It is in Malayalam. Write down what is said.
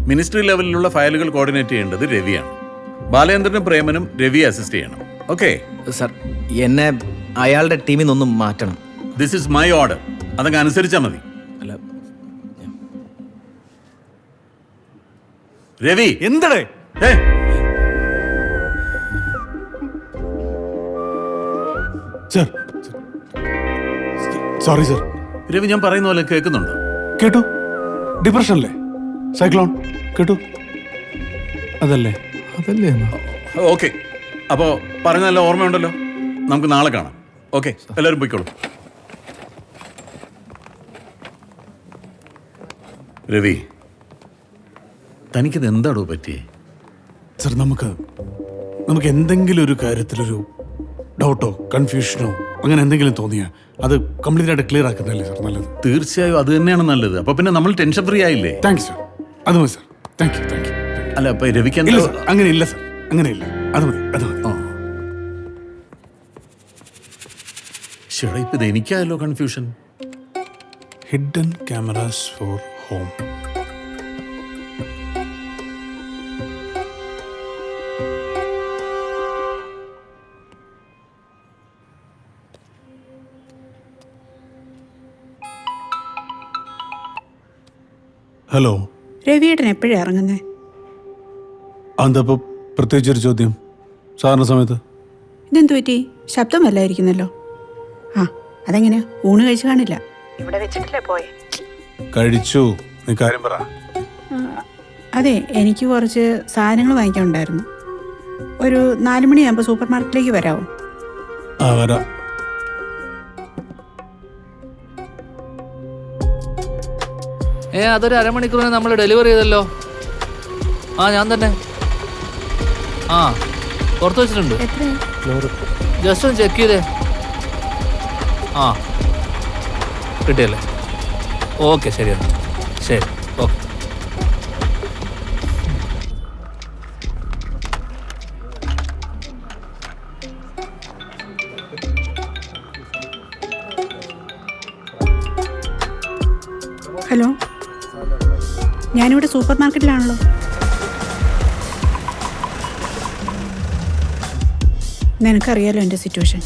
മിനിസ്ട്രി ലെവലിലുള്ള ഫയലുകൾ കോർഡിനേറ്റ് ചെയ്യേണ്ടത് രവിയാണ്. ബാലേന്ദ്രനും പ്രേമനും രവിയെ അസിസ്റ്റ് ചെയ്യണം. ഓക്കെ സർ, എന്നെ അയാളുടെ ടീമിൽ നിന്നൊന്നും മാറ്റണം. This is my order. അതങ്ങ് അനുസരിച്ചാൽ മതി. അല്ല, രവി എന്തടേ? Sir, sorry sir. രവി, ഞാൻ പറയുന്ന പോലെ കേൾക്കുന്നുണ്ടോ? കേട്ടു. ഡിപ്രഷനല്ലേ? സൈക്ലോൺ കേട്ടു. അതല്ലേ അതല്ലേ ഓക്കെ, അപ്പോൾ പറഞ്ഞല്ല ഓർമ്മയുണ്ടല്ലോ. നമുക്ക് നാളെ കാണാം. ഓക്കെ, എല്ലാവരും പോയിക്കോളൂ. രവി, തനിക്കിത് എന്താണോ പറ്റിയേ? സർ, നമുക്ക് എന്തെങ്കിലും ഒരു കാര്യത്തിലൊരു ഡൗട്ടോ കൺഫ്യൂഷനോ അങ്ങനെ എന്തെങ്കിലും തോന്നിയാൽ അത് കംപ്ലീറ്റ് ആയിട്ട് ക്ലിയർ ആക്കുന്നതല്ലേ സർ നല്ലത്? തീർച്ചയായും അത് തന്നെയാണ് നല്ലത്. അപ്പൊ പിന്നെ നമ്മൾ ടെൻഷൻ ഫ്രീ ആയില്ലേ? Thank you sir. അത് മതി സർ. Thank you. അല്ല, അപ്പൊ രവിക്ക് ഇല്ല സർ, അങ്ങനെയില്ല സർ, അങ്ങനെയില്ല. അത് മതി. ചേട്ടാ, ഇപ്പൊ ഇത് എനിക്കായല്ലോ confusion. Hidden cameras for home. Hello, രവിയേട്ടൻ എപ്പോഴാണ് ഇറങ്ങുന്നത്? എന്താ ഇപ്പോൾ പ്രത്യേകിച്ചൊരു ചോദ്യം? സാറിൻ്റെ സമയത്ത് ഇതെന്തു പറ്റി? ശബ്ദം വല്ലായിരിക്കുന്നല്ലോ. ആ, അതെങ്ങനെ? ഊണ് കഴിച്ചു കാണില്ല. ഇവിടെ വെച്ചിട്ടില്ലേ പോയെ? കഴിച്ചു. നീ കാര്യം പറ. അതെ, എനിക്ക് കുറച്ച് സാധനങ്ങൾ വാങ്ങിക്കാനുണ്ടായിരുന്നു. ഒരു 4 മണിയാകുമ്പോൾ സൂപ്പർ മാർക്കറ്റിലേക്ക് വരാമോ? ആ, വരാം. അതൊരു അരമണിക്കൂറിന് നമ്മൾ ഡെലിവറി ചെയ്തല്ലോ. ഞാൻ തന്നെ പുറത്ത് വെച്ചിട്ടുണ്ട്. ജസ്റ്റ് ഒന്ന് ചെക്ക് ചെയ്തേ. കിട്ടിയല്ലേ? ഓക്കെ, ശരി എന്നാൽ. ശരി, ഓക്കെ. ഹലോ, ഞാനിവിടെ സൂപ്പർ മാർക്കറ്റിലാണല്ലോ. നിനക്കറിയാലോ എൻ്റെ സിറ്റുവേഷൻ.